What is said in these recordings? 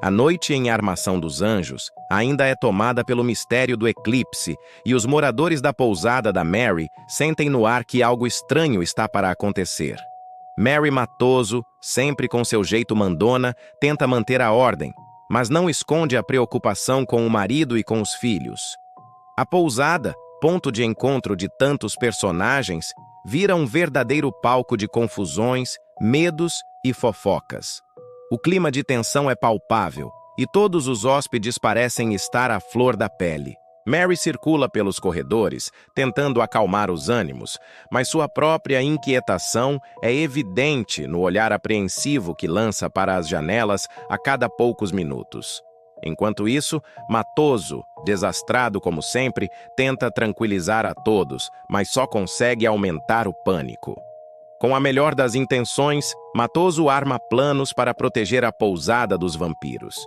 A noite em Armação dos Anjos ainda é tomada pelo mistério do eclipse e os moradores da pousada da Mary sentem no ar que algo estranho está para acontecer. Mary Matoso, sempre com seu jeito mandona, tenta manter a ordem, mas não esconde a preocupação com o marido e com os filhos. A pousada, ponto de encontro de tantos personagens, vira um verdadeiro palco de confusões, medos e fofocas. O clima de tensão é palpável e todos os hóspedes parecem estar à flor da pele. Mary circula pelos corredores, tentando acalmar os ânimos, mas sua própria inquietação é evidente no olhar apreensivo que lança para as janelas a cada poucos minutos. Enquanto isso, Matoso, desastrado como sempre, tenta tranquilizar a todos, mas só consegue aumentar o pânico. Com a melhor das intenções, Matoso arma planos para proteger a pousada dos vampiros.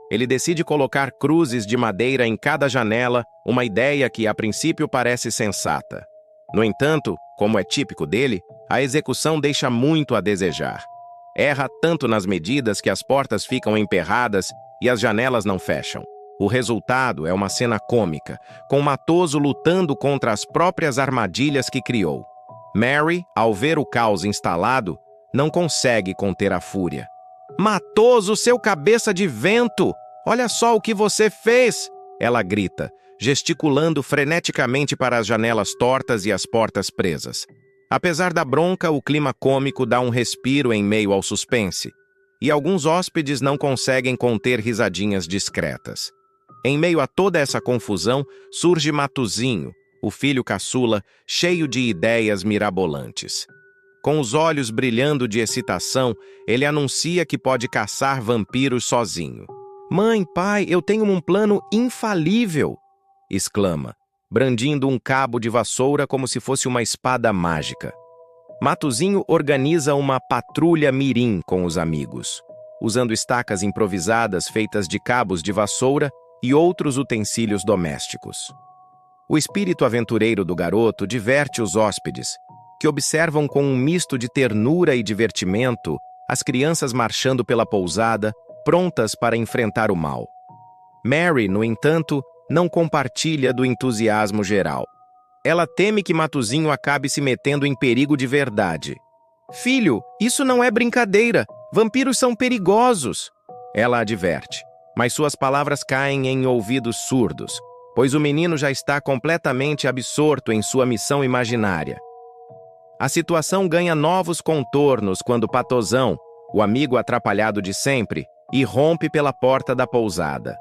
Ele decide colocar cruzes de madeira em cada janela, uma ideia que a princípio parece sensata. No entanto, como é típico dele, a execução deixa muito a desejar. Erra tanto nas medidas que as portas ficam emperradas e as janelas não fecham. O resultado é uma cena cômica, com Matoso lutando contra as próprias armadilhas que criou. Mary, ao ver o caos instalado, não consegue conter a fúria. "Matoso, seu cabeça de vento! Olha só o que você fez!" Ela grita, gesticulando freneticamente para as janelas tortas e as portas presas. Apesar da bronca, o clima cômico dá um respiro em meio ao suspense, e alguns hóspedes não conseguem conter risadinhas discretas. Em meio a toda essa confusão, surge Matuzinho, o filho caçula, cheio de ideias mirabolantes. Com os olhos brilhando de excitação, ele anuncia que pode caçar vampiros sozinho. "Mãe, pai, eu tenho um plano infalível!" exclama, brandindo um cabo de vassoura como se fosse uma espada mágica. Matuzinho organiza uma patrulha mirim com os amigos, usando estacas improvisadas feitas de cabos de vassoura e outros utensílios domésticos. O espírito aventureiro do garoto diverte os hóspedes, que observam com um misto de ternura e divertimento as crianças marchando pela pousada, prontas para enfrentar o mal. Mary, no entanto, não compartilha do entusiasmo geral. Ela teme que Matuzinho acabe se metendo em perigo de verdade. "Filho, isso não é brincadeira. Vampiros são perigosos", ela adverte, mas suas palavras caem em ouvidos surdos, pois o menino já está completamente absorto em sua missão imaginária. A situação ganha novos contornos quando Patozão, o amigo atrapalhado de sempre, irrompe pela porta da pousada.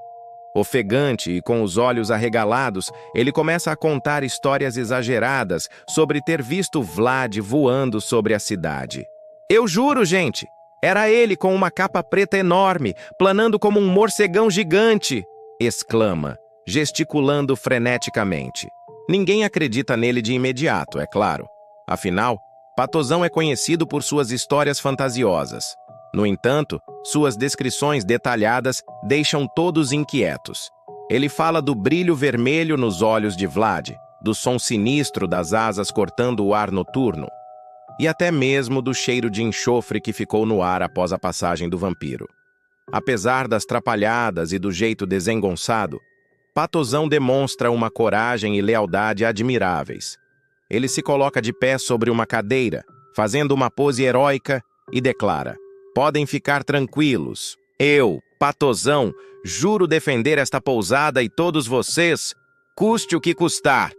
Ofegante e com os olhos arregalados, ele começa a contar histórias exageradas sobre ter visto Vlad voando sobre a cidade. "Eu juro, gente, era ele com uma capa preta enorme, planando como um morcegão gigante!" exclama, gesticulando freneticamente. Ninguém acredita nele de imediato, é claro. Afinal, Patozão é conhecido por suas histórias fantasiosas. No entanto, suas descrições detalhadas deixam todos inquietos. Ele fala do brilho vermelho nos olhos de Vlad, do som sinistro das asas cortando o ar noturno, e até mesmo do cheiro de enxofre que ficou no ar após a passagem do vampiro. Apesar das trapalhadas e do jeito desengonçado, Patozão demonstra uma coragem e lealdade admiráveis. Ele se coloca de pé sobre uma cadeira, fazendo uma pose heróica, e declara: "Podem ficar tranquilos. Eu, Patozão, juro defender esta pousada e todos vocês, custe o que custar."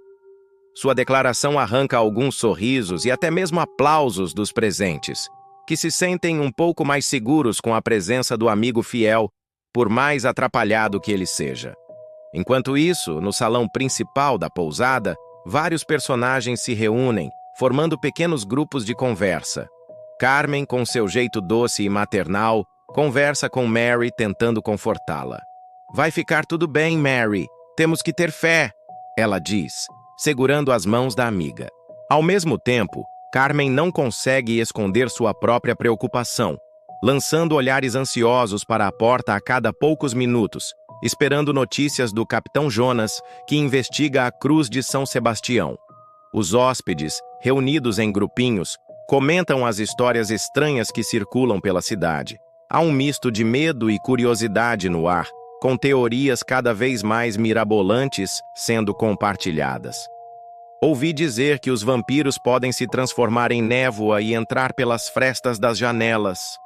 Sua declaração arranca alguns sorrisos e até mesmo aplausos dos presentes, que se sentem um pouco mais seguros com a presença do amigo fiel, por mais atrapalhado que ele seja. Enquanto isso, no salão principal da pousada, vários personagens se reúnem, formando pequenos grupos de conversa. Carmen, com seu jeito doce e maternal, conversa com Mary tentando confortá-la. "Vai ficar tudo bem, Mary. Temos que ter fé", ela diz, segurando as mãos da amiga. Ao mesmo tempo, Carmen não consegue esconder sua própria preocupação, lançando olhares ansiosos para a porta a cada poucos minutos, esperando notícias do Capitão Jonas, que investiga a Cruz de São Sebastião. Os hóspedes, reunidos em grupinhos, comentam as histórias estranhas que circulam pela cidade. Há um misto de medo e curiosidade no ar, com teorias cada vez mais mirabolantes sendo compartilhadas. Ouvi dizer que os vampiros podem se transformar em névoa e entrar pelas frestas das janelas.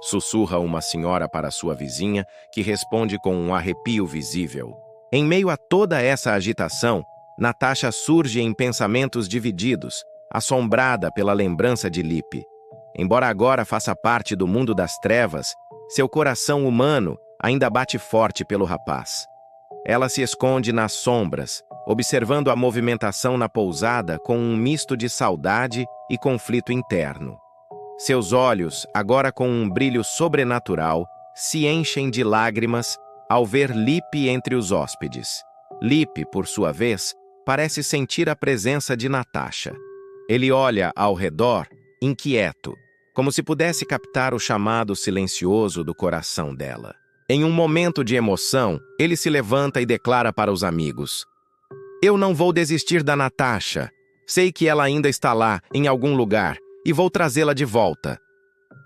Sussurra uma senhora para sua vizinha, que responde com um arrepio visível. Em meio a toda essa agitação, Natasha surge em pensamentos divididos, assombrada pela lembrança de Lip. Embora agora faça parte do mundo das trevas, seu coração humano ainda bate forte pelo rapaz. Ela se esconde nas sombras, observando a movimentação na pousada com um misto de saudade e conflito interno. Seus olhos, agora com um brilho sobrenatural, se enchem de lágrimas ao ver Lip entre os hóspedes. Lip, por sua vez, parece sentir a presença de Natasha. Ele olha ao redor, inquieto, como se pudesse captar o chamado silencioso do coração dela. Em um momento de emoção, ele se levanta e declara para os amigos: "Eu não vou desistir da Natasha. Sei que ela ainda está lá, em algum lugar, e vou trazê-la de volta."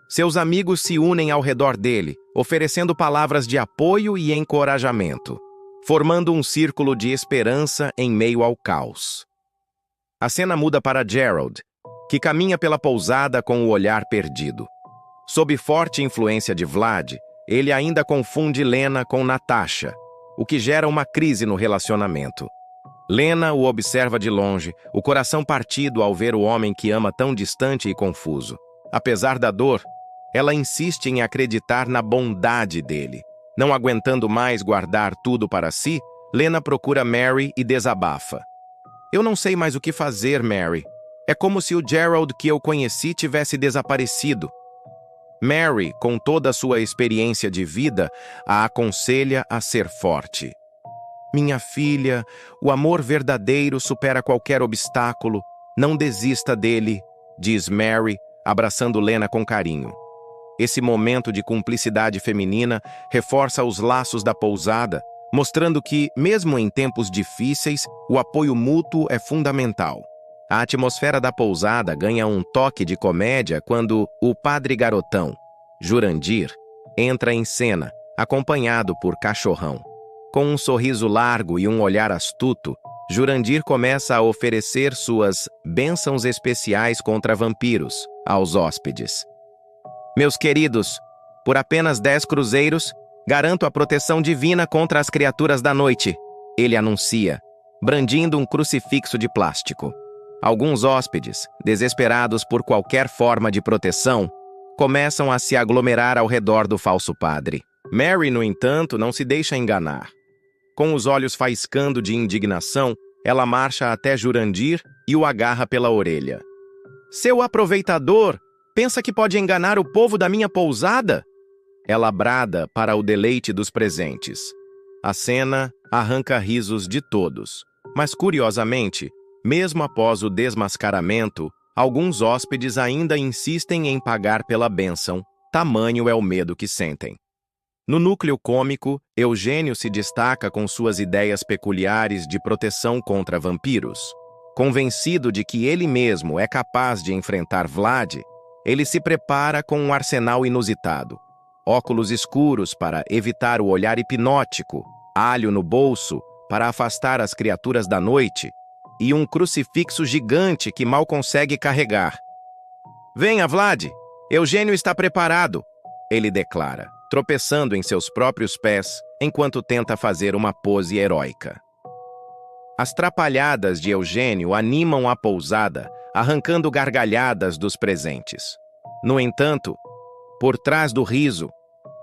Seus amigos se unem ao redor dele, oferecendo palavras de apoio e encorajamento, formando um círculo de esperança em meio ao caos. A cena muda para Gerald, que caminha pela pousada com o olhar perdido. Sob forte influência de Vlad, ele ainda confunde Lena com Natasha, o que gera uma crise no relacionamento. Lena o observa de longe, o coração partido ao ver o homem que ama tão distante e confuso. Apesar da dor, ela insiste em acreditar na bondade dele. Não aguentando mais guardar tudo para si, Lena procura Mary e desabafa. "Eu não sei mais o que fazer, Mary. É como se o Gerald que eu conheci tivesse desaparecido." Mary, com toda a sua experiência de vida, a aconselha a ser forte. "Minha filha, o amor verdadeiro supera qualquer obstáculo. Não desista dele", diz Mary, abraçando Lena com carinho. Esse momento de cumplicidade feminina reforça os laços da pousada, mostrando que, mesmo em tempos difíceis, o apoio mútuo é fundamental. A atmosfera da pousada ganha um toque de comédia quando o padre garotão, Jurandir, entra em cena, acompanhado por Cachorrão. Com um sorriso largo e um olhar astuto, Jurandir começa a oferecer suas bênçãos especiais contra vampiros aos hóspedes. "Meus queridos, por apenas 10 cruzeiros, garanto a proteção divina contra as criaturas da noite", ele anuncia, brandindo um crucifixo de plástico. Alguns hóspedes, desesperados por qualquer forma de proteção, começam a se aglomerar ao redor do falso padre. Mary, no entanto, não se deixa enganar. Com os olhos faiscando de indignação, ela marcha até Jurandir e o agarra pela orelha. "Seu aproveitador! Pensa que pode enganar o povo da minha pousada?" Ela brada para o deleite dos presentes. A cena arranca risos de todos, mas curiosamente, mesmo após o desmascaramento, alguns hóspedes ainda insistem em pagar pela bênção, tamanho é o medo que sentem. No núcleo cômico, Eugênio se destaca com suas ideias peculiares de proteção contra vampiros. Convencido de que ele mesmo é capaz de enfrentar Vlad, ele se prepara com um arsenal inusitado. Óculos escuros para evitar o olhar hipnótico, alho no bolso para afastar as criaturas da noite e um crucifixo gigante que mal consegue carregar. "Venha, Vlad! Eugênio está preparado!" ele declara, tropeçando em seus próprios pés enquanto tenta fazer uma pose heróica. As trapalhadas de Eugênio animam a pousada, arrancando gargalhadas dos presentes. No entanto, por trás do riso,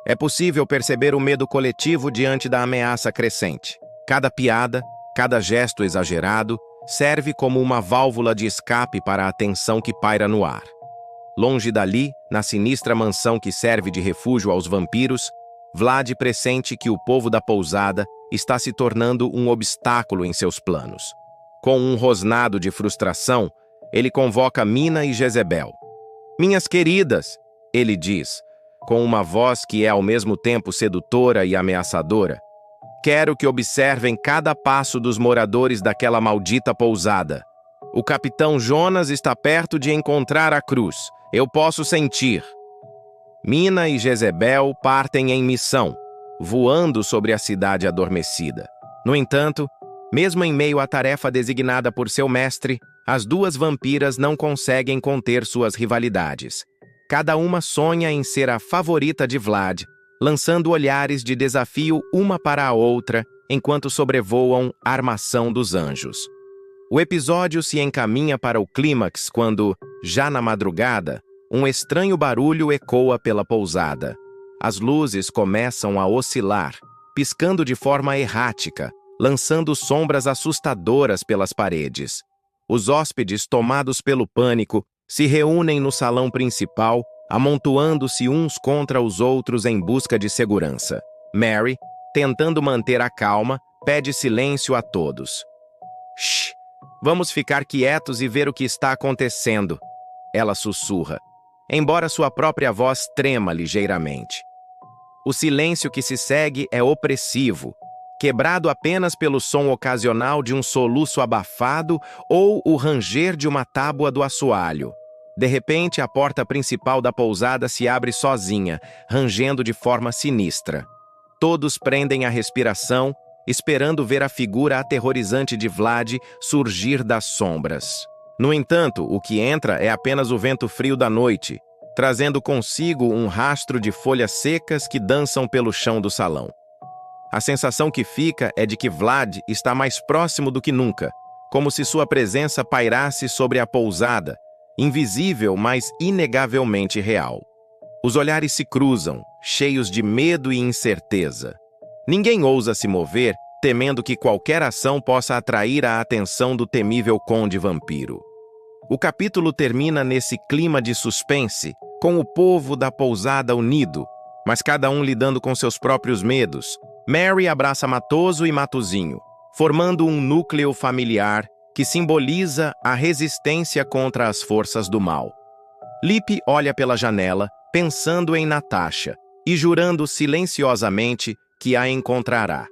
é possível perceber o medo coletivo diante da ameaça crescente. Cada piada, cada gesto exagerado, serve como uma válvula de escape para a tensão que paira no ar. Longe dali, na sinistra mansão que serve de refúgio aos vampiros, Vlad pressente que o povo da pousada está se tornando um obstáculo em seus planos. Com um rosnado de frustração, ele convoca Mina e Jezebel. "Minhas queridas", ele diz, com uma voz que é ao mesmo tempo sedutora e ameaçadora, "quero que observem cada passo dos moradores daquela maldita pousada. O capitão Jonas está perto de encontrar a cruz. Eu posso sentir." Mina e Jezebel partem em missão, voando sobre a cidade adormecida. No entanto, mesmo em meio à tarefa designada por seu mestre, as duas vampiras não conseguem conter suas rivalidades. Cada uma sonha em ser a favorita de Vlad, lançando olhares de desafio uma para a outra enquanto sobrevoam a armação dos anjos. O episódio se encaminha para o clímax quando, já na madrugada, um estranho barulho ecoa pela pousada. As luzes começam a oscilar, piscando de forma errática, lançando sombras assustadoras pelas paredes. Os hóspedes, tomados pelo pânico, se reúnem no salão principal, amontoando-se uns contra os outros em busca de segurança. Mary, tentando manter a calma, pede silêncio a todos. Shh! Vamos ficar quietos e ver o que está acontecendo, ela sussurra, embora sua própria voz trema ligeiramente. O silêncio que se segue é opressivo, quebrado apenas pelo som ocasional de um soluço abafado ou o ranger de uma tábua do assoalho. De repente, a porta principal da pousada se abre sozinha, rangendo de forma sinistra. Todos prendem a respiração, esperando ver a figura aterrorizante de Vlad surgir das sombras. No entanto, o que entra é apenas o vento frio da noite, trazendo consigo um rastro de folhas secas que dançam pelo chão do salão. A sensação que fica é de que Vlad está mais próximo do que nunca, como se sua presença pairasse sobre a pousada, invisível, mas inegavelmente real. Os olhares se cruzam, cheios de medo e incerteza. Ninguém ousa se mover, temendo que qualquer ação possa atrair a atenção do temível conde vampiro. O capítulo termina nesse clima de suspense, com o povo da pousada unido, mas cada um lidando com seus próprios medos. Mary abraça Matoso e Matuzinho, formando um núcleo familiar que simboliza a resistência contra as forças do mal. Lip olha pela janela, pensando em Natasha e jurando silenciosamente que a encontrará.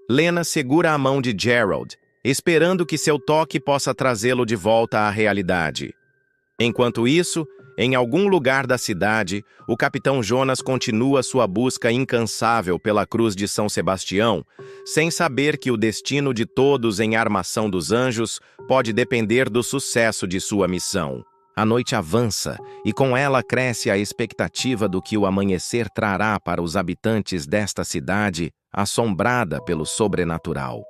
Lena segura a mão de Gerald, esperando que seu toque possa trazê-lo de volta à realidade. Enquanto isso, em algum lugar da cidade, o capitão Jonas continua sua busca incansável pela cruz de São Sebastião, sem saber que o destino de todos em Armação dos Anjos pode depender do sucesso de sua missão. A noite avança e com ela cresce a expectativa do que o amanhecer trará para os habitantes desta cidade assombrada pelo sobrenatural.